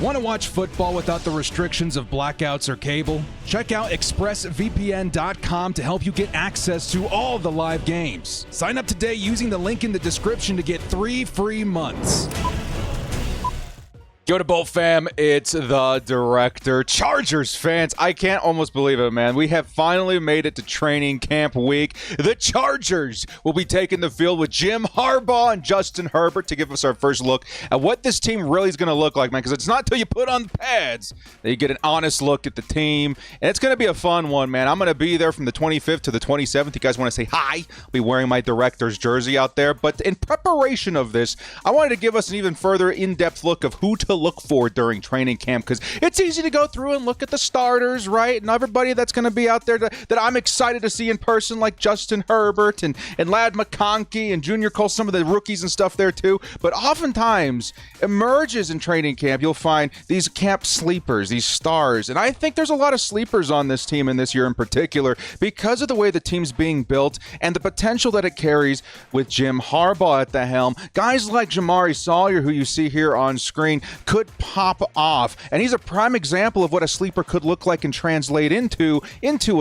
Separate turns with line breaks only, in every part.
Want to watch football without the restrictions of blackouts or cable? Check out expressvpn.com to help you get access to all the live games. Sign up today using the link in the description to get 3 free months.
Yo to Bolt fam, it's the director. Chargers fans, I can't almost believe it, man. We have finally made it to training camp week. The Chargers will be taking the field with Jim Harbaugh and Justin Herbert to give us our first look at what this team really is going to look like, man, because it's not until you put on the pads that you get an honest look at the team. And it's going to be a fun one, man. I'm going to be there from the 25th to the 27th. You guys want to say hi? I'll be wearing my director's jersey out there. But in preparation of this, I wanted to give us an even further in-depth look of who to look for during training camp, because it's easy to go through and look at the starters, right? And everybody that's going to be out there that I'm excited to see in person, like Justin Herbert and Ladd McConkey and Junior Cole, some of the rookies and stuff there too. But oftentimes emerges in training camp, you'll find these camp sleepers, these stars. And I think there's a lot of sleepers on this team in this year in particular because of the way the team's being built and the potential that it carries with Jim Harbaugh at the helm. Guys like Jamari Sawyer, who you see here on screen, could pop off, and he's a prime example of what a sleeper could look like and translate into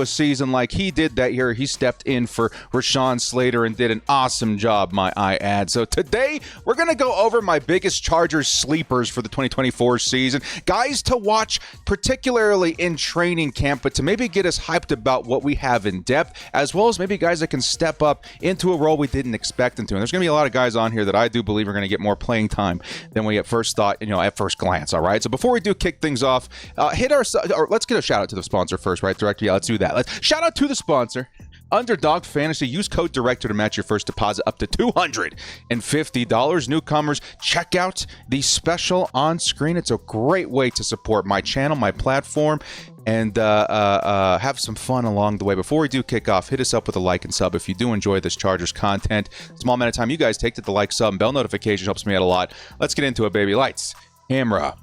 a season like he did that year. He stepped in for Rashawn Slater and did an awesome job, might I add. So today we're going to go over my biggest Chargers sleepers for the 2024 season, guys to watch particularly in training camp, but to maybe get us hyped about what we have in depth, as well as maybe guys that can step up into a role we didn't expect them to. And there's going to be a lot of guys on here that I do believe are going to get more playing time than we at first thought, at first glance. All right. So before we do kick things off, let's get a shout out to the sponsor first, right, Director? Yeah, let's do that. Let's shout out to the sponsor. Underdog Fantasy. Use code DIRECTOR to match your first deposit up to $250. Newcomers, check out the special on screen. It's a great way to support my channel, my platform, and have some fun along the way. Before we do kick off, hit us up with a like and sub if you do enjoy this Chargers content. Small amount of time you guys take to the like, sub, and bell notification helps me out a lot. Let's get into it, baby. Lights, camera,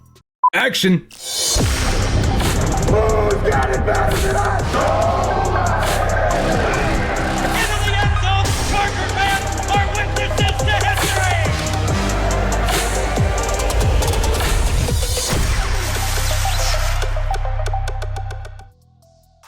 action.
Who's got it better than us?
Into the end zone, Charger fans are witnesses to history!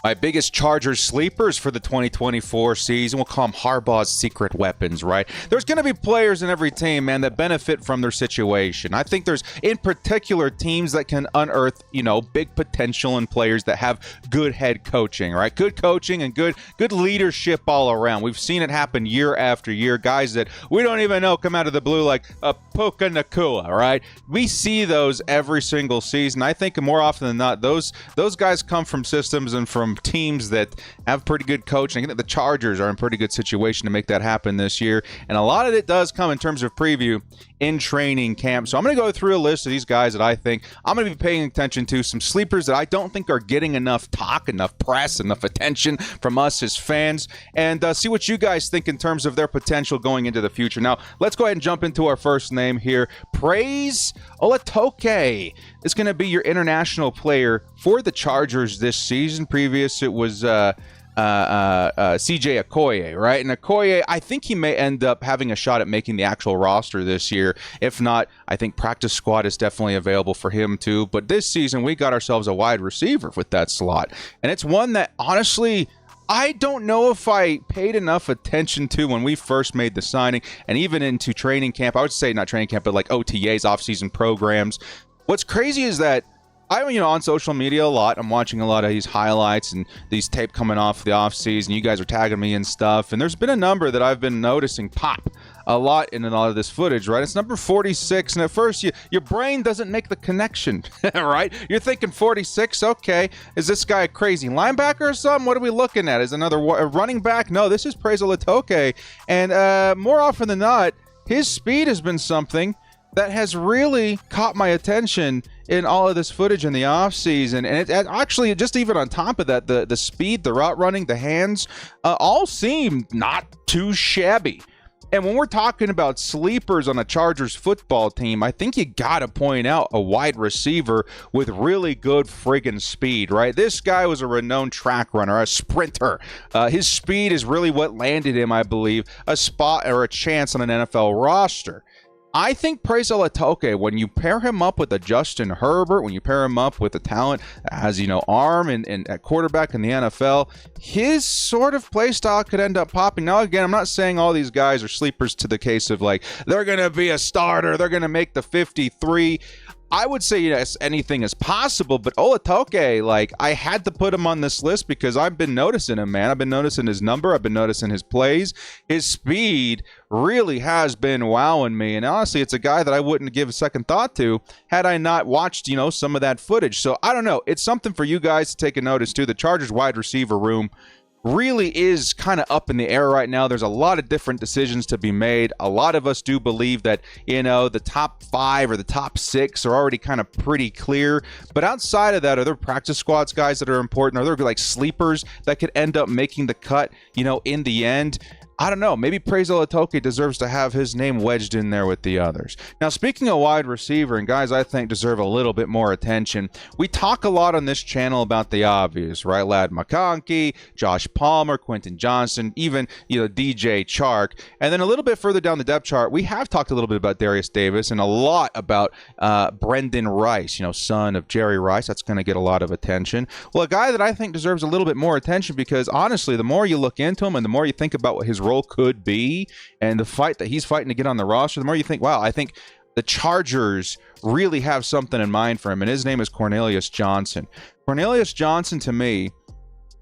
My biggest Chargers sleepers for the 2024 season, we'll call them Harbaugh's secret weapons, right? There's going to be players in every team, man, that benefit from their situation. I think there's, in particular, teams that can unearth, big potential in players that have good head coaching, right? Good coaching and good leadership all around. We've seen it happen year after year. Guys that we don't even know come out of the blue like a Puka Nacua, right? We see those every single season. I think more often than not, those guys come from systems and from teams that have pretty good coaching. I think the Chargers are in pretty good situation to make that happen this year, and a lot of it does come in terms of preview in training camp. So I'm going to go through a list of these guys that I think I'm going to be paying attention to, some sleepers that I don't think are getting enough talk, enough press, enough attention from us as fans, and see what you guys think in terms of their potential going into the future. Now, let's go ahead and jump into our first name here. Praise Olatoke is going to be your international player for the Chargers this season. Previous, it was CJ Okoye, right? And Okoye, I think he may end up having a shot at making the actual roster this year. If not, I think practice squad is definitely available for him too. But this season, we got ourselves a wide receiver with that slot. And it's one that, honestly, I don't know if I paid enough attention to when we first made the signing, and even into training camp. I would say not training camp, but like OTAs, off-season programs. What's crazy is that I'm, on social media a lot. I'm watching a lot of these highlights and these tape coming off the offseason. You guys are tagging me and stuff. And there's been a number that I've been noticing pop a lot in a lot of this footage, right? It's number 46. And at first, your brain doesn't make the connection, right? You're thinking 46, okay. Is this guy a crazy linebacker or something? What are we looking at? Is another running back? No, this is Praise Olatoke. And more often than not, his speed has been something that has really caught my attention in all of this footage in the offseason. And it actually, just even on top of that, the speed, the route running, the hands, all seem not too shabby. And when we're talking about sleepers on a Chargers football team, I think you got to point out a wide receiver with really good friggin' speed, right? This guy was a renowned track runner, a sprinter. His speed is really what landed him, I believe, a spot or a chance on an NFL roster. I think Praise Olatoke, when you pair him up with a Justin Herbert, when you pair him up with a talent that has, arm and at quarterback in the NFL, his sort of play style could end up popping. Now, again, I'm not saying all these guys are sleepers to the case of like, they're going to be a starter, they're going to make the 53. I would say, yes, anything is possible, but Olatoke, like, I had to put him on this list because I've been noticing him, man. I've been noticing his number. I've been noticing his plays. His speed really has been wowing me, and honestly, it's a guy that I wouldn't give a second thought to had I not watched, some of that footage. So, I don't know. It's something for you guys to take a notice, too. The Chargers wide receiver room really is kind of up in the air right now. There's a lot of different decisions to be made. A lot of us do believe that, the top 5 or the top 6 are already kind of pretty clear. But outside of that, are there practice squads guys that are important? Are there like sleepers that could end up making the cut, in the end? I don't know. Maybe Praise Olatoke deserves to have his name wedged in there with the others. Now, speaking of wide receiver and guys I think deserve a little bit more attention, we talk a lot on this channel about the obvious, right? Ladd McConkey, Josh Palmer, Quentin Johnson, even, DJ Chark. And then a little bit further down the depth chart, we have talked a little bit about Darius Davis and a lot about Brendan Rice, son of Jerry Rice. That's going to get a lot of attention. Well, a guy that I think deserves a little bit more attention because, honestly, the more you look into him and the more you think about what his role could be and the fight that he's fighting to get on the roster, the more you think, wow, I think the Chargers really have something in mind for him, and his name is Cornelius Johnson. Cornelius Johnson, to me,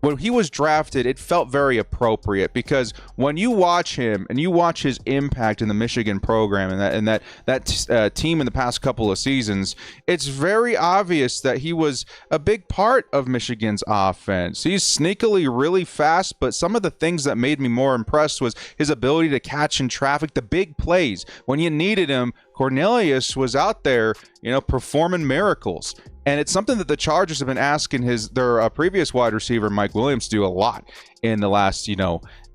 when he was drafted, it felt very appropriate because when you watch him and you watch his impact in the Michigan program and that team in the past couple of seasons, it's very obvious that he was a big part of Michigan's offense. He's sneakily really fast, but some of the things that made me more impressed was his ability to catch in traffic, the big plays. When you needed him, Cornelius was out there, performing miracles. And it's something that the Chargers have been asking their previous wide receiver, Mike Williams, to do a lot in the last,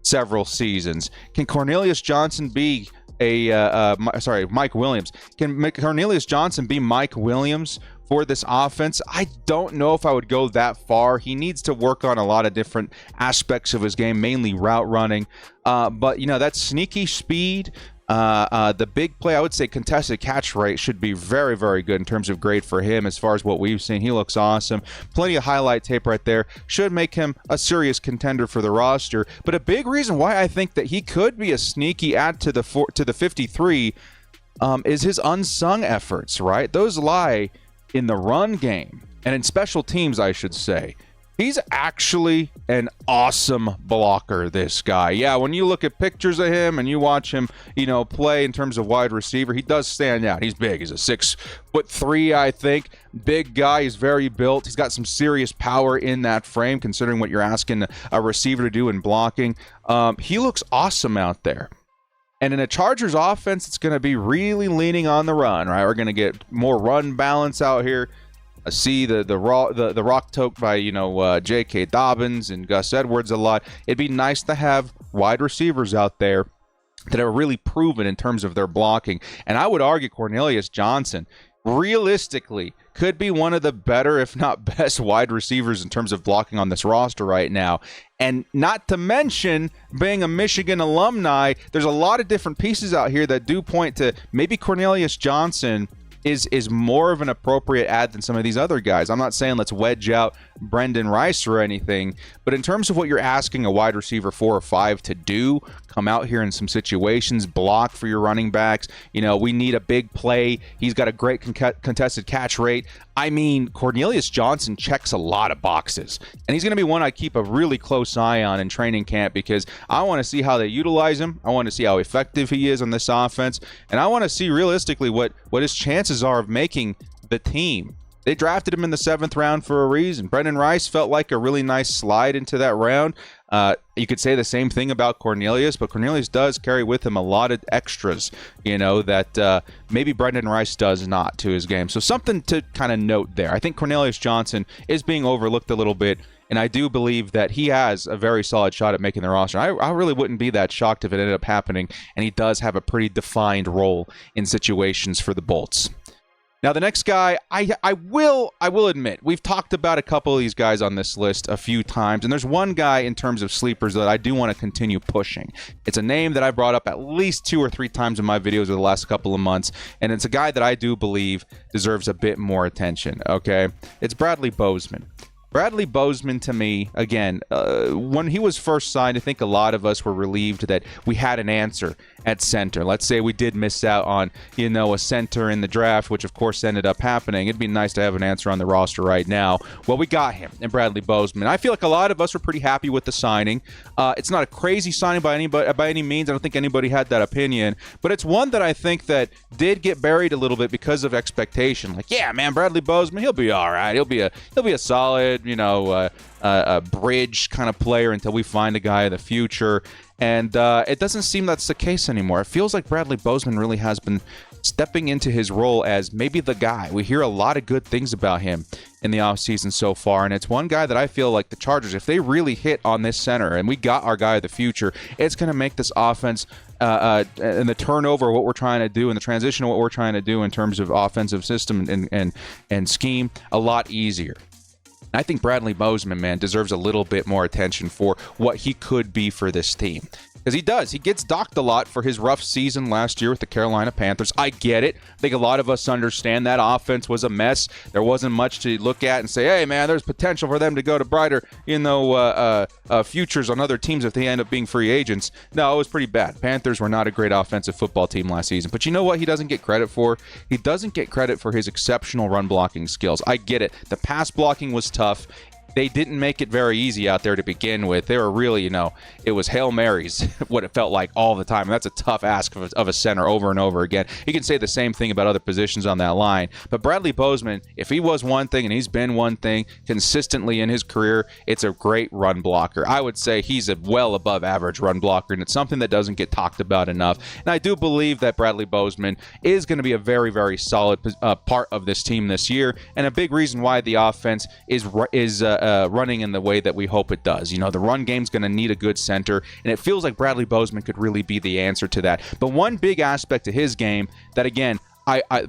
several seasons. Can Cornelius Johnson be Mike Williams. Can Cornelius Johnson be Mike Williams for this offense? I don't know if I would go that far. He needs to work on a lot of different aspects of his game, mainly route running. But, that sneaky speed, the big play, I would say contested catch rate should be very, very good in terms of grade for him as far as what we've seen. He looks awesome. Plenty of highlight tape right there. Should make him a serious contender for the roster. But a big reason why I think that he could be a sneaky add to the 53 is his unsung efforts, right? Those lie in the run game and in special teams, I should say. He's actually an awesome blocker, this guy. Yeah, when you look at pictures of him and you watch him, play in terms of wide receiver, he does stand out. He's big. He's a 6'3", I think. Big guy. He's very built. He's got some serious power in that frame, considering what you're asking a receiver to do in blocking. He looks awesome out there. And in a Chargers offense, it's going to be really leaning on the run, right? We're going to get more run balance out here. I see the rock toke by J.K. Dobbins and Gus Edwards a lot. It'd be nice to have wide receivers out there that are really proven in terms of their blocking. And I would argue Cornelius Johnson realistically could be one of the better, if not best, wide receivers in terms of blocking on this roster right now. And not to mention being a Michigan alumni, there's a lot of different pieces out here that do point to maybe Cornelius Johnson is more of an appropriate add than some of these other guys. I'm not saying let's wedge out Brendan Rice or anything, but in terms of what you're asking a wide receiver 4 or 5 to do, come out here in some situations, block for your running backs. We need a big play. He's got a great contested catch rate. I mean, Cornelius Johnson checks a lot of boxes, and he's going to be one I keep a really close eye on in training camp because I want to see how they utilize him. I want to see how effective he is on this offense, and I want to see realistically what his chances are of making the team. They drafted him in the 7th round for a reason. Brendan Rice felt like a really nice slide into that round. You could say the same thing about Cornelius, but Cornelius does carry with him a lot of extras, that maybe Brendan Rice does not to his game. So something to kind of note there. I think Cornelius Johnson is being overlooked a little bit, and I do believe that he has a very solid shot at making the roster. I really wouldn't be that shocked if it ended up happening, and he does have a pretty defined role in situations for the Bolts. Now, the next guy, I will admit, we've talked about a couple of these guys on this list a few times, and there's one guy in terms of sleepers that I do want to continue pushing. It's a name that I brought up at least 2 or 3 times in my videos over the last couple of months, and it's a guy that I do believe deserves a bit more attention, okay? It's Bradley Bozeman. Bradley Bozeman, to me, again, when he was first signed, I think a lot of us were relieved that we had an answer at center. Let's say we did miss out on, a center in the draft, which of course ended up happening. It'd be nice to have an answer on the roster right now. Well, we got him in Bradley Bozeman. I feel like a lot of us were pretty happy with the signing. It's not a crazy signing by any means. I don't think anybody had that opinion, but it's one that I think that did get buried a little bit because of expectation. Like, yeah, man, Bradley Bozeman, he'll be all right. He'll be a solid, a bridge kind of player until we find a guy in the future. And it doesn't seem that's the case anymore. It feels like Bradley Bozeman really has been stepping into his role as maybe the guy. We hear a lot of good things about him in the offseason so far, and it's one guy that I feel like the Chargers, if they really hit on this center and we got our guy of the future, it's going to make this offense and the turnover of what we're trying to do and the transition of what we're trying to do in terms of offensive system and scheme a lot easier. I think Bradley Bozeman, man, deserves a little bit more attention for what he could be for this team. Because he does. He gets docked a lot for his rough season last year with the Carolina Panthers. I get it. I think a lot of us understand that offense was a mess. There wasn't much to look at and say, hey, man, there's potential for them to go to brighter, futures on other teams if they end up being free agents. No, it was pretty bad. Panthers were not a great offensive football team last season. But you know what he doesn't get credit for? He doesn't get credit for his exceptional run blocking skills. I get it. The pass blocking was tough. They didn't make it very easy out there to begin with. They were really, it was Hail Marys, what it felt like all the time. And that's a tough ask of a center over and over again. You can say the same thing about other positions on that line. But Bradley Bozeman, if he was one thing and he's been one thing consistently in his career, it's a great run blocker. I would say he's a well above average run blocker, and it's something that doesn't get talked about enough. And I do believe that Bradley Bozeman is going to be a very, very solid part of this team this year, and a big reason why the offense is running in the way that we hope it does. The run game's going to need a good center, and it feels like Bradley Bozeman could really be the answer to that. But one big aspect of his game that, again, I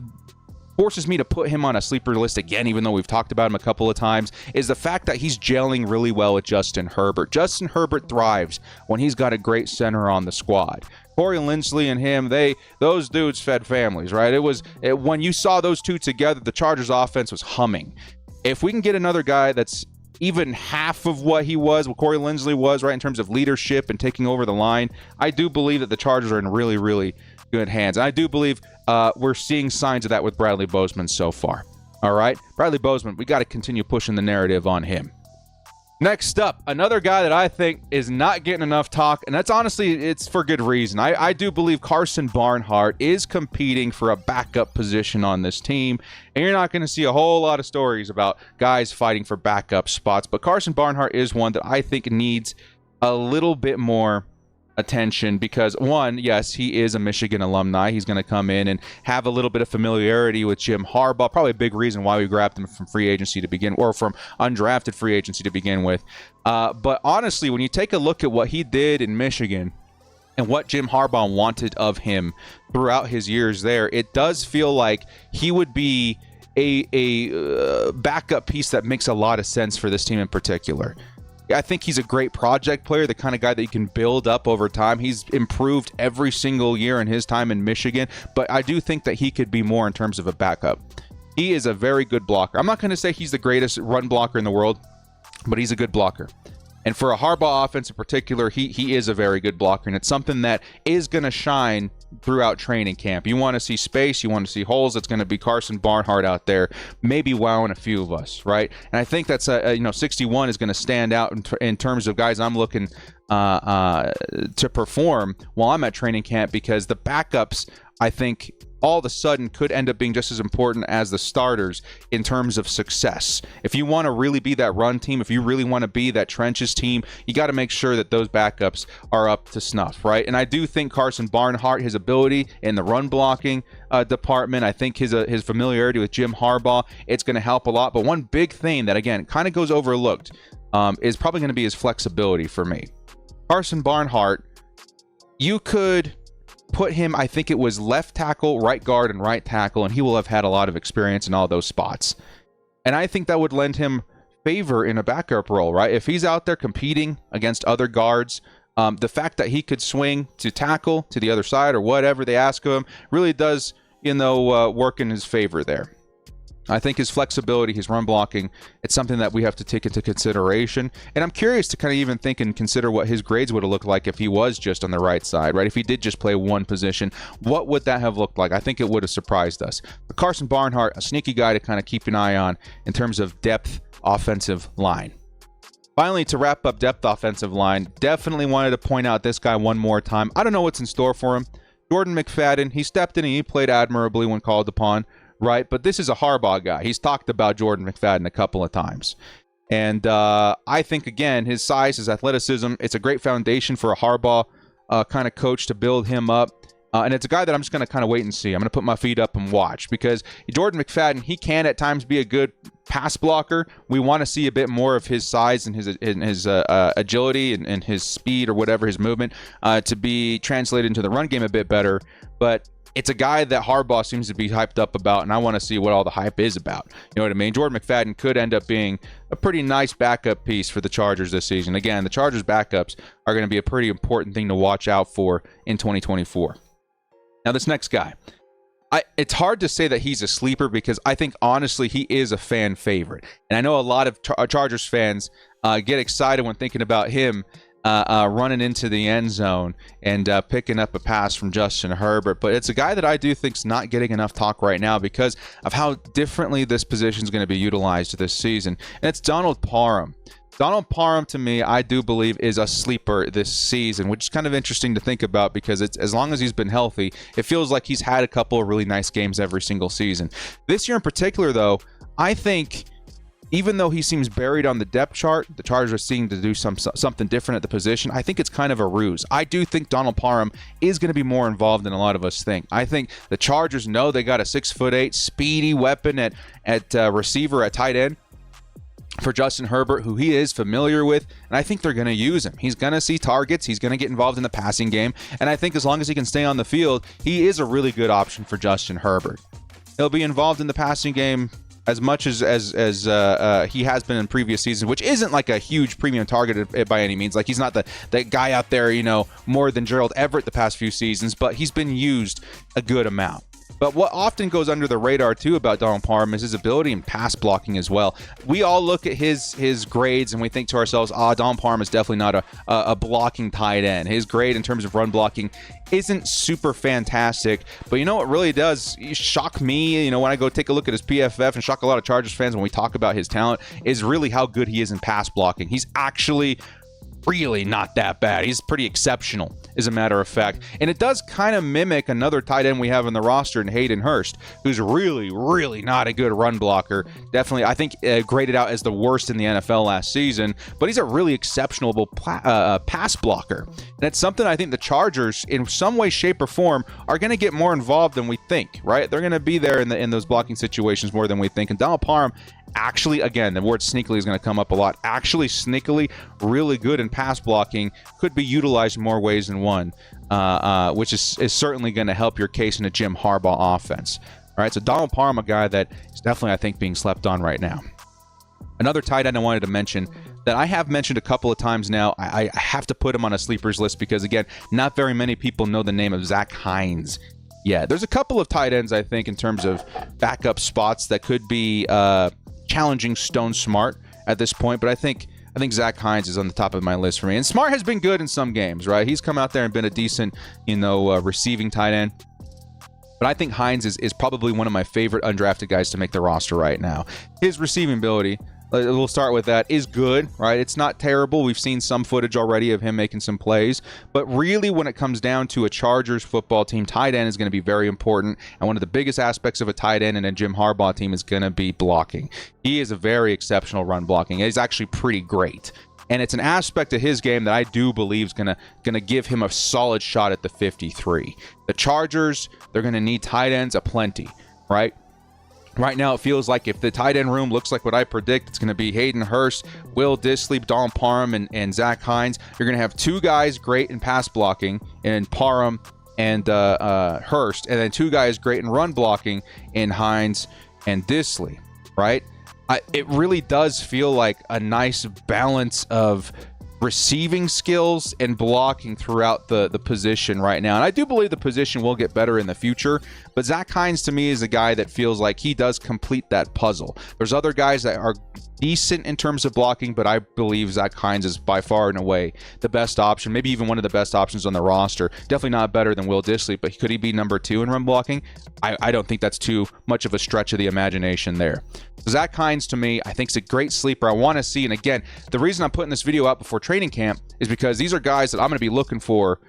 forces me to put him on a sleeper list again, even though we've talked about him a couple of times, is the fact that he's gelling really well with Justin Herbert. Justin Herbert thrives when he's got a great center on the squad. Corey Linsley and him, those dudes fed families, right? When you saw those two together, the Chargers offense was humming. If we can get another guy that's even half of what Corey Linsley was, right, in terms of leadership and taking over the line, I do believe that the Chargers are in really, really good hands. And I do believe we're seeing signs of that with Bradley Bozeman so far. All right? Bradley Bozeman, we got to continue pushing the narrative on him. Next up, another guy that I think is not getting enough talk, and that's honestly, it's for good reason. I do believe Carson Barnhart is competing for a backup position on this team, and you're not going to see a whole lot of stories about guys fighting for backup spots, but Carson Barnhart is one that I think needs a little bit more attention because, one, yes, he is a Michigan alumni. He's going to come in and have a little bit of familiarity with Jim Harbaugh, probably a big reason why we grabbed him from free agency to begin, or from undrafted free agency to begin with. But honestly, when you take a look at what he did in Michigan and what Jim Harbaugh wanted of him throughout his years there, it does feel like he would be a backup piece that makes a lot of sense for this team in particular. I think he's a great project player, the kind of guy that you can build up over time. He's improved every single year in his time in Michigan, but I do think that he could be more in terms of a backup. He is a very good blocker. I'm not going to say he's the greatest run blocker in the world, but he's a good blocker. And for a Harbaugh offense in particular, he is a very good blocker, and it's something that is going to shine throughout training camp. You want to see space, you want to see holes, it's going to be Carson Barnhart out there, maybe wowing a few of us, right? And I think that's 61 is going to stand out in terms of guys I'm looking to perform while I'm at training camp, because the backups, I think, all of a sudden could end up being just as important as the starters in terms of success. If you want to really be that run team, if you really want to be that trenches team, you got to make sure that those backups are up to snuff, right? And I do think Carson Barnhart, his ability in the run blocking department, I think his familiarity with Jim Harbaugh, it's going to help a lot. But one big thing that, again, kind of goes overlooked is probably going to be his flexibility for me. Carson Barnhart, you could put him, I think it was left tackle, right guard, and right tackle, and he will have had a lot of experience in all those spots. And I think that would lend him favor in a backup role, right? If he's out there competing against other guards, the fact that he could swing to tackle to the other side or whatever they ask of him really does, work in his favor there. I think his flexibility, his run blocking, it's something that we have to take into consideration. And I'm curious to kind of even think and consider what his grades would have looked like if he was just on the right side, right? If he did just play one position, what would that have looked like? I think it would have surprised us. But Carson Barnhart, a sneaky guy to kind of keep an eye on in terms of depth offensive line. Finally, to wrap up depth offensive line, definitely wanted to point out this guy one more time. I don't know what's in store for him. Jordan McFadden, he stepped in and he played admirably when called upon. Right, but this is a Harbaugh guy. He's talked about Jordan McFadden a couple of times. And I think, again, his size, his athleticism, it's a great foundation for a Harbaugh kind of coach to build him up. And it's a guy that I'm just going to kind of wait and see. I'm going to put my feet up and watch because Jordan McFadden, he can at times be a good pass blocker. We want to see a bit more of his size and his agility and his speed or whatever, his movement, to be translated into the run game a bit better. But it's a guy that Harbaugh seems to be hyped up about, and I want to see what all the hype is about. You know what I mean? Jordan McFadden could end up being a pretty nice backup piece for the Chargers this season. Again, the Chargers backups are going to be a pretty important thing to watch out for in 2024. Now, this next guy, it's hard to say that he's a sleeper because I think, honestly, he is a fan favorite. And I know a lot of Chargers fans get excited when thinking about him running into the end zone and picking up a pass from Justin Herbert. But it's a guy that I do think's not getting enough talk right now because of how differently this position is going to be utilized this season. And it's Donald Parham. Donald Parham, to me, I do believe is a sleeper this season, which is kind of interesting to think about because it's as long as he's been healthy, it feels like he's had a couple of really nice games every single season. This year in particular, though, I think even though he seems buried on the depth chart, the Chargers are seeing to do something different at the position. I think it's kind of a ruse. I do think Donald Parham is going to be more involved than a lot of us think. I think the Chargers know they got a 6'8" speedy weapon at receiver, at tight end for Justin Herbert, who he is familiar with, and I think they're going to use him. He's going to see targets. He's going to get involved in the passing game, and I think as long as he can stay on the field, he is a really good option for Justin Herbert. He'll be involved in the passing game as much as he has been in previous seasons, which isn't like a huge premium target by any means. Like, he's not the guy out there, more than Gerald Everett the past few seasons, but he's been used a good amount. But what often goes under the radar, too, about Donald Parham is his ability in pass blocking as well. We all look at his grades and we think to ourselves, Donald Parham is definitely not a blocking tight end. His grade in terms of run blocking isn't super fantastic. But you know what really does shock me, when I go take a look at his PFF and shock a lot of Chargers fans when we talk about his talent, is really how good he is in pass blocking. He's actually really not that bad. He's pretty exceptional, as a matter of fact. And it does kind of mimic another tight end we have in the roster in Hayden Hurst, who's really, really not a good run blocker. Definitely, I think, graded out as the worst in the NFL last season, but he's a really exceptional pass blocker. And it's something I think the Chargers, in some way, shape, or form, are going to get more involved than we think, right? They're going to be there in those blocking situations more than we think. And Donald Parham, actually, again, the word sneakily is going to come up a lot. Actually, sneakily, really good in pass blocking, could be utilized in more ways than one, which is certainly going to help your case in a Jim Harbaugh offense. All right, so Donald Parham, a guy that is definitely, I think, being slept on right now. Another tight end I wanted to mention that I have mentioned a couple of times now, I have to put him on a sleepers list because, again, not very many people know the name of Zach Hines. Yeah, there's a couple of tight ends, I think, in terms of backup spots that could be challenging Stone Smart at this point, but I think Zach Hines is on the top of my list for me. And Smart has been good in some games, right? He's come out there and been a decent, receiving tight end. But I think Hines is probably one of my favorite undrafted guys to make the roster right now. His receiving ability, we'll start with that, is good, right? It's not terrible. We've seen some footage already of him making some plays. But really, when it comes down to a Chargers football team, tight end is going to be very important. And one of the biggest aspects of a tight end in a Jim Harbaugh team is going to be blocking. He is a very exceptional run blocking. He's actually pretty great. And it's an aspect of his game that I do believe is going to give him a solid shot at the 53. The Chargers, they're going to need tight ends aplenty, right? Right now, it feels like if the tight end room looks like what I predict, it's going to be Hayden Hurst, Will Dissly, Donald Parham, and Zach Hines. You're going to have two guys great in pass blocking, and Parham and Hurst, and then 2 guys great in run blocking in Hines and Disley, right? It really does feel like a nice balance of receiving skills and blocking throughout the position right now. And I do believe the position will get better in the future, but Zach Hines to me is a guy that feels like he does complete that puzzle. There's other guys that are decent in terms of blocking, but I believe Zach Hines is by far and away the best option, maybe even one of the best options on the roster. Definitely not better than Will Disley, but could he be number 2 in run blocking? I don't think that's too much of a stretch of the imagination there. Zach Hines, to me, I think is a great sleeper. I want to see, and again, the reason I'm putting this video out before training camp is because these are guys that I'm going to be looking for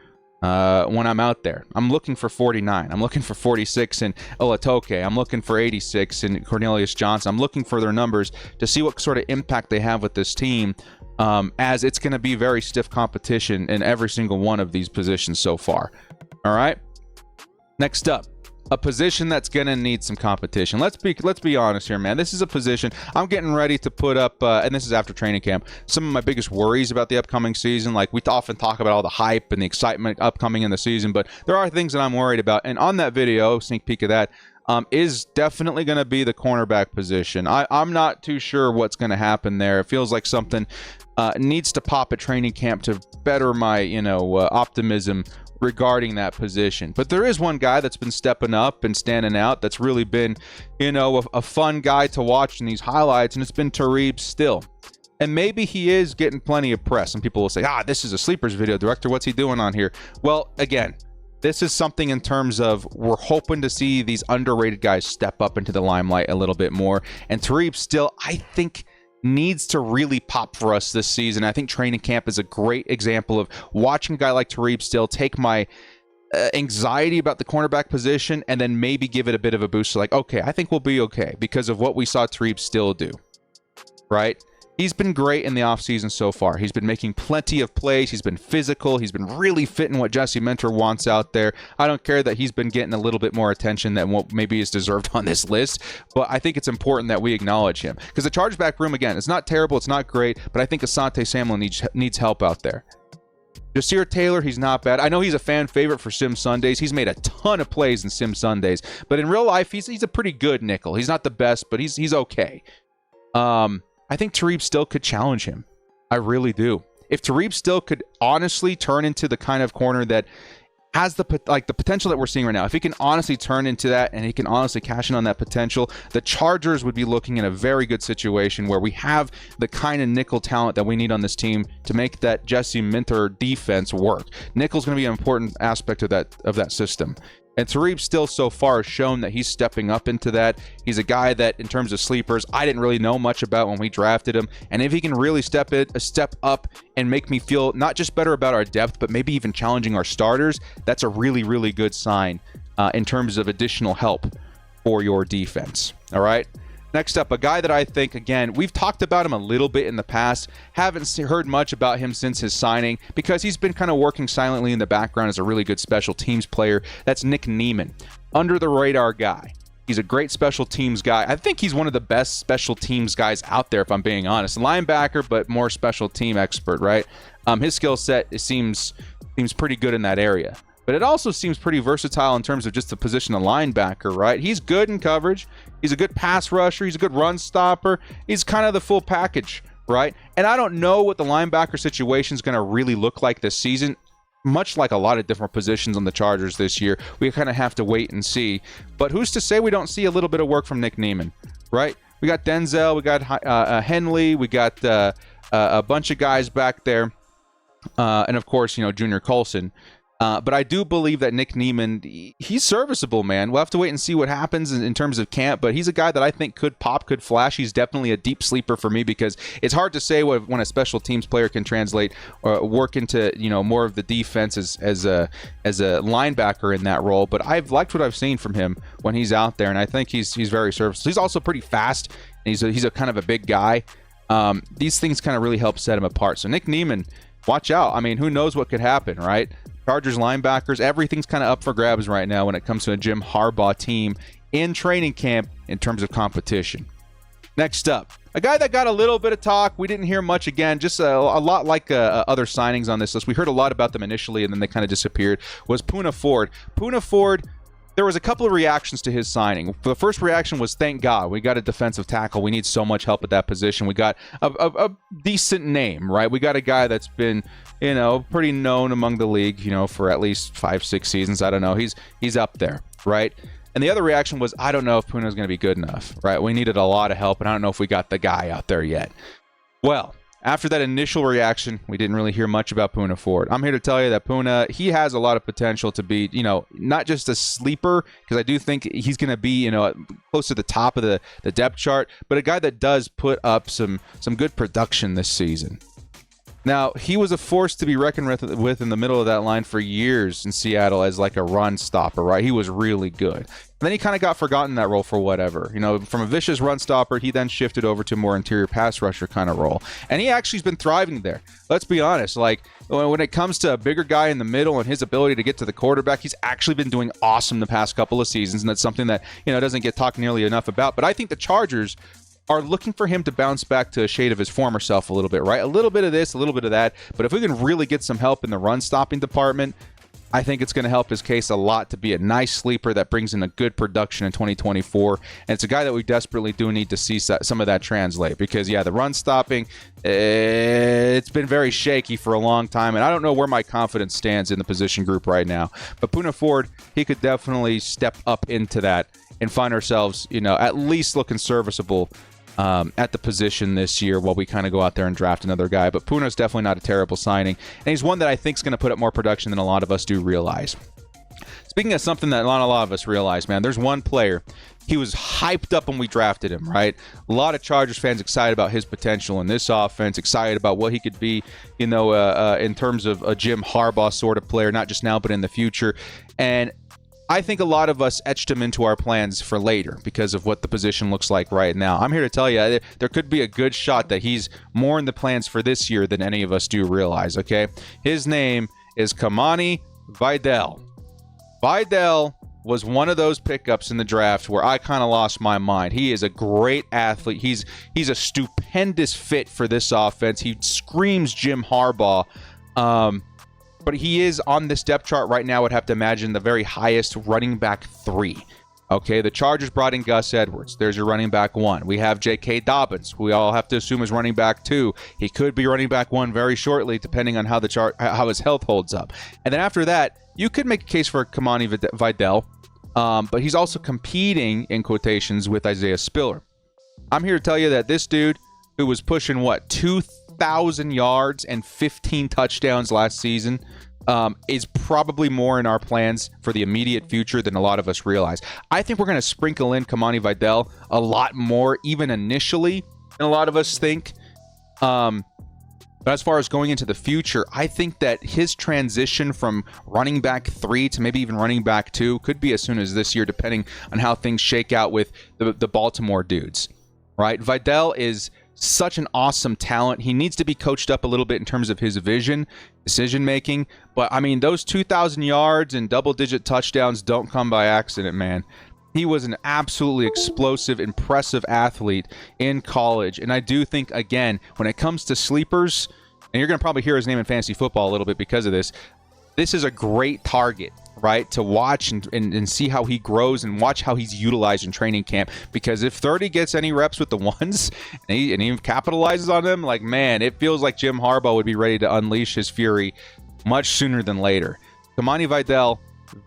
when I'm out there. I'm looking for 49. I'm looking for 46 in Olatoke. I'm looking for 86 in Cornelius Johnson. I'm looking for their numbers to see what sort of impact they have with this team, as it's going to be very stiff competition in every single one of these positions so far. All right. Next up, a position that's going to need some competition. Let's be honest here, man. This is a position I'm getting ready to put up, and this is after training camp, some of my biggest worries about the upcoming season. Like, we often talk about all the hype and the excitement upcoming in the season, but there are things that I'm worried about. And on that video, sneak peek of that, is definitely going to be the cornerback position. I'm not too sure what's going to happen there. It feels like something needs to pop at training camp to better my, optimism regarding that position. But there is one guy that's been stepping up and standing out that's really been, a fun guy to watch in these highlights, and it's been Talib Still. And maybe he is getting plenty of press. Some people will say, this is a sleepers video, director. What's he doing on here? Well, again, this is something in terms of we're hoping to see these underrated guys step up into the limelight a little bit more. And Talib Still, I think, needs to really pop for us this season. I think training camp is a great example of watching a guy like Talib Still take my anxiety about the cornerback position and then maybe give it a bit of a boost. Like, okay, I think we'll be okay because of what we saw Talib Still do, right? He's been great in the offseason so far. He's been making plenty of plays. He's been physical. He's been really fitting what Jesse Minter wants out there. I don't care that he's been getting a little bit more attention than what maybe is deserved on this list, but I think it's important that we acknowledge him. Because the chargeback room, again, it's not terrible, it's not great, but I think Asante Samuel needs help out there. Jasir Taylor, he's not bad. I know he's a fan favorite for Sim Sundays. He's made a ton of plays in Sim Sundays, but in real life, he's a pretty good nickel. He's not the best, but he's okay. I think Talib Still could challenge him. I really do. If Talib Still could honestly turn into the kind of corner that has the potential that we're seeing right now, if he can honestly turn into that and he can honestly cash in on that potential, the Chargers would be looking in a very good situation where we have the kind of nickel talent that we need on this team to make that Jesse Minter defense work. Nickel's going to be an important aspect of that system. And Talib Still so far has shown that he's stepping up into that. He's a guy that, in terms of sleepers, I didn't really know much about when we drafted him. And if he can really step up and make me feel not just better about our depth, but maybe even challenging our starters, that's a really, really good sign in terms of additional help for your defense. All right? Next up, a guy that I think, again, we've talked about him a little bit in the past. Haven't heard much about him since his signing because he's been kind of working silently in the background as a really good special teams player. That's Nick Niemann, under the radar guy. He's a great special teams guy. I think he's one of the best special teams guys out there, if I'm being honest. Linebacker, but more special team expert, right? His skill set seems pretty good in that area. But it also seems pretty versatile in terms of just the position of linebacker, right? He's good in coverage. He's a good pass rusher. He's a good run stopper. He's kind of the full package, right? And I don't know what the linebacker situation is going to really look like this season. Much like a lot of different positions on the Chargers this year, we kind of have to wait and see. But who's to say we don't see a little bit of work from Nick Niemann, right? We got Denzel. We got Henley. We got a bunch of guys back there. And, of course, Junior Colson. But I do believe that Nick Niemann, he's serviceable, man. We'll have to wait and see what happens in terms of camp, but he's a guy that I think could pop, could flash. He's definitely a deep sleeper for me because it's hard to say when a special teams player can translate or work into, more of the defense as a linebacker in that role. But I've liked what I've seen from him when he's out there, and I think he's very serviceable. He's also pretty fast, and he's a kind of a big guy. These things kind of really help set him apart. So Nick Niemann, watch out. I mean, who knows what could happen, right? Chargers linebackers, everything's kind of up for grabs right now when it comes to a Jim Harbaugh team in training camp in terms of competition. Next up, a guy that got a little bit of talk. We didn't hear much again, just a lot like other signings on this list. We heard a lot about them initially, and then they kind of disappeared, was Poona Ford. Poona Ford, there was a couple of reactions to his signing. The first reaction was, thank God, we got a defensive tackle. We need so much help at that position. We got a decent name, right? We got a guy that's been, pretty known among the league, for at least 5-6 seasons. I don't know. He's up there, right? And the other reaction was, I don't know if Poona's going to be good enough, right? We needed a lot of help, and I don't know if we got the guy out there yet. Well, after that initial reaction, we didn't really hear much about Poona Ford. I'm here to tell you that Poona, he has a lot of potential to be, not just a sleeper, because I do think he's going to be, close to the top of the depth chart, but a guy that does put up some good production this season. Now, he was a force to be reckoned with in the middle of that line for years in Seattle as like a run stopper, right? He was really good. And then he kind of got forgotten in that role for whatever. From a vicious run stopper, he then shifted over to a more interior pass rusher kind of role. And he actually has been thriving there. Let's be honest. Like, when it comes to a bigger guy in the middle and his ability to get to the quarterback, he's actually been doing awesome the past couple of seasons. And that's something that, doesn't get talked nearly enough about. But I think the Chargers are looking for him to bounce back to a shade of his former self a little bit, right? A little bit of this, a little bit of that. But if we can really get some help in the run-stopping department, I think it's going to help his case a lot to be a nice sleeper that brings in a good production in 2024. And it's a guy that we desperately do need to see some of that translate because, the run-stopping, it's been very shaky for a long time. And I don't know where my confidence stands in the position group right now. But Poona Ford, he could definitely step up into that and find ourselves, at least looking serviceable at the position this year while we kind of go out there and draft another guy. But Poona's definitely not a terrible signing, and he's one that I think is going to put up more production than a lot of us do realize. Speaking of something that not a lot of us realize, man, there's one player. He was hyped up when we drafted him, right? A lot of Chargers fans excited about his potential in this offense, excited about what he could be, in terms of a Jim Harbaugh sort of player, not just now, but in the future. And I think a lot of us etched him into our plans for later because of what the position looks like right now. I'm here to tell you, there could be a good shot that he's more in the plans for this year than any of us do realize, okay? His name is Kamani Vidal. Vidal was one of those pickups in the draft where I kind of lost my mind. He is a great athlete. He's a stupendous fit for this offense. He screams Jim Harbaugh. But he is on this depth chart right now, I would have to imagine, the very highest running back 3. Okay, the Chargers brought in Gus Edwards. There's your running back 1. We have J.K. Dobbins, who we all have to assume is running back 2. He could be running back 1 very shortly, depending on how his health holds up. And then after that, you could make a case for Kamani Vidal, but he's also competing, in quotations, with Isaiah Spiller. I'm here to tell you that this dude, who was pushing, 2,000 yards and 15 touchdowns last season, is probably more in our plans for the immediate future than a lot of us realize. I think we're going to sprinkle in Kamani Vidal a lot more, even initially, than a lot of us think. But as far as going into the future, I think that his transition from running back 3 to maybe even running back 2 could be as soon as this year, depending on how things shake out with the Baltimore dudes, right? Vidal is such an awesome talent. He needs to be coached up a little bit in terms of his vision, decision making. But I mean, those 2,000 yards and double-digit touchdowns don't come by accident, man. He was an absolutely explosive, impressive athlete in college. And I do think, again, when it comes to sleepers, and you're going to probably hear his name in fantasy football a little bit because of this, this is a great target, right, to watch and see how he grows and watch how he's utilized in training camp. Because if 30 gets any reps with the ones and he capitalizes on them, like, man, it feels like Jim Harbaugh would be ready to unleash his fury much sooner than later. Kamani Vidal,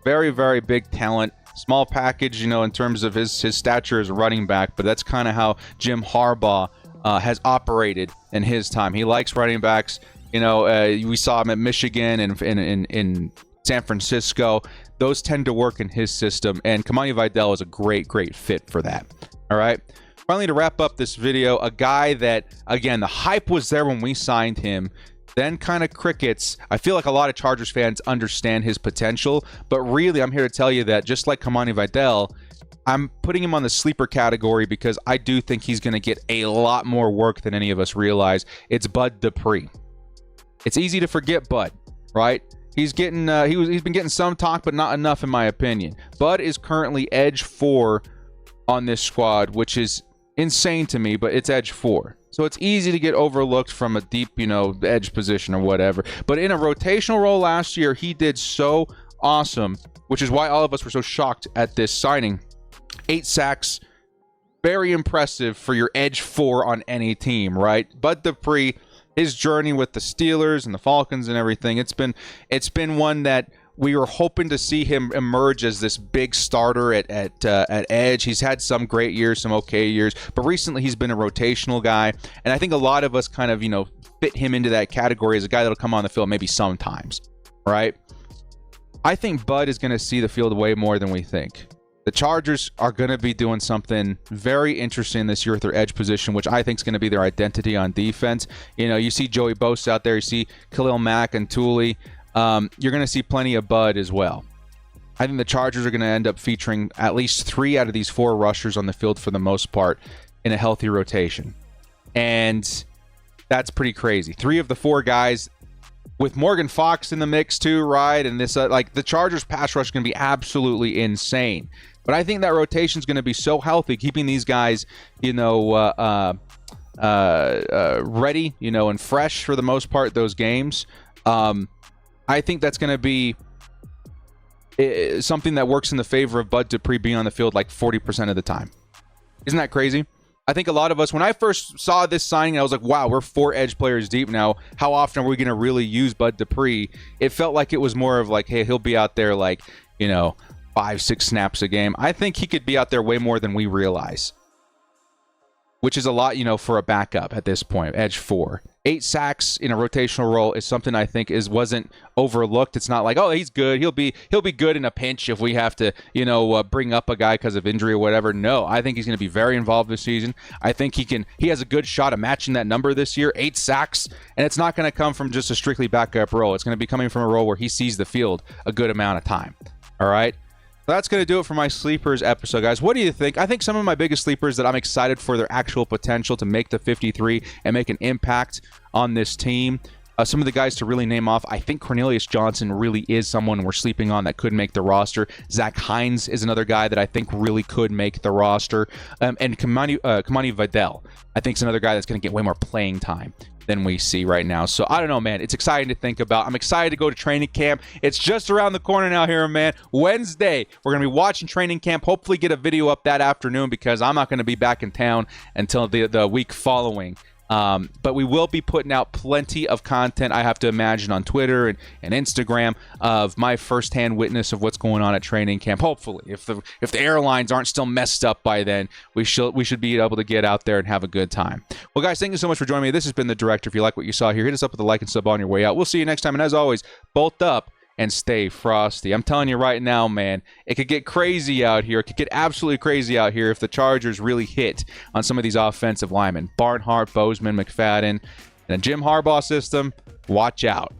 very, very big talent. Small package, in terms of his stature as a running back, but that's kind of how Jim Harbaugh has operated in his time. He likes running backs. We saw him at Michigan and in San Francisco. Those tend to work in his system, and Kamani Vidal is a great, great fit for that. All right. Finally, to wrap up this video, a guy that, again, the hype was there when we signed him, then kind of crickets. I feel like a lot of Chargers fans understand his potential, but really, I'm here to tell you that just like Kamani Vidal, I'm putting him on the sleeper category because I do think he's going to get a lot more work than any of us realize. It's Bud Dupree. It's easy to forget Bud, right? He's getting he's been getting some talk, but not enough in my opinion. Bud is currently edge 4 on this squad, which is insane to me, but it's edge 4. So it's easy to get overlooked from a deep, edge position or whatever. But in a rotational role last year, he did so awesome, which is why all of us were so shocked at this signing. 8 sacks, very impressive for your edge 4 on any team, right? Bud Dupree, his journey with the Steelers and the Falcons and everything, it's been one that we were hoping to see him emerge as this big starter at edge. He's had some great years, some okay years, but recently he's been a rotational guy, and I think a lot of us kind of, fit him into that category as a guy that'll come on the field maybe sometimes, right? I think Bud is going to see the field way more than we think. The Chargers are going to be doing something very interesting this year with their edge position, which I think is going to be their identity on defense. You see Joey Bosa out there, you see Khalil Mack and Thule. You're going to see plenty of Bud as well. I think the Chargers are going to end up featuring at least 3 out of these 4 rushers on the field for the most part in a healthy rotation. And that's pretty crazy. 3 of the 4 guys with Morgan Fox in the mix too, right? And this, the Chargers pass rush is going to be absolutely insane. But I think that rotation is going to be so healthy, keeping these guys, ready, and fresh for the most part, those games. I think that's going to be something that works in the favor of Bud Dupree being on the field like 40% of the time. Isn't that crazy? I think a lot of us, when I first saw this signing, I was like, wow, we're 4 edge players deep now. How often are we going to really use Bud Dupree? It felt like it was more of like, hey, he'll be out there 5-6 snaps a game. I think he could be out there way more than we realize, which is a lot, for a backup at this point, edge 4. 8 sacks in a rotational role is something I think wasn't overlooked. It's not like, oh, he's good. He'll be good in a pinch if we have to, bring up a guy because of injury or whatever. No, I think he's going to be very involved this season. I think he has a good shot of matching that number this year, 8 sacks, and it's not going to come from just a strictly backup role. It's going to be coming from a role where he sees the field a good amount of time. All right? That's going to do it for my sleepers episode, guys. What do you think? I think some of my biggest sleepers that I'm excited for their actual potential to make the 53 and make an impact on this team. Some of the guys to really name off, I think Cornelius Johnson really is someone we're sleeping on that could make the roster. Zach Hines is another guy that I think really could make the roster. And Kamani Vidal, I think, is another guy that's going to get way more playing time than we see right now. So I don't know, man. It's exciting to think about. I'm excited to go to training camp. It's just around the corner now here, man. Wednesday, we're going to be watching training camp. Hopefully get a video up that afternoon because I'm not going to be back in town until the week following. But we will be putting out plenty of content, I have to imagine, on Twitter and Instagram of my firsthand witness of what's going on at training camp. Hopefully, if the airlines aren't still messed up by then, we should be able to get out there and have a good time. Well, guys, thank you so much for joining me. This has been The Director. If you like what you saw here, hit us up with a like and sub on your way out. We'll see you next time. And as always, bolt up and stay frosty. I'm telling you right now, man, it could get crazy out here. It could get absolutely crazy out here if the Chargers really hit on some of these offensive linemen. Barnhart, Bozeman, McFadden, and a Jim Harbaugh system. Watch out.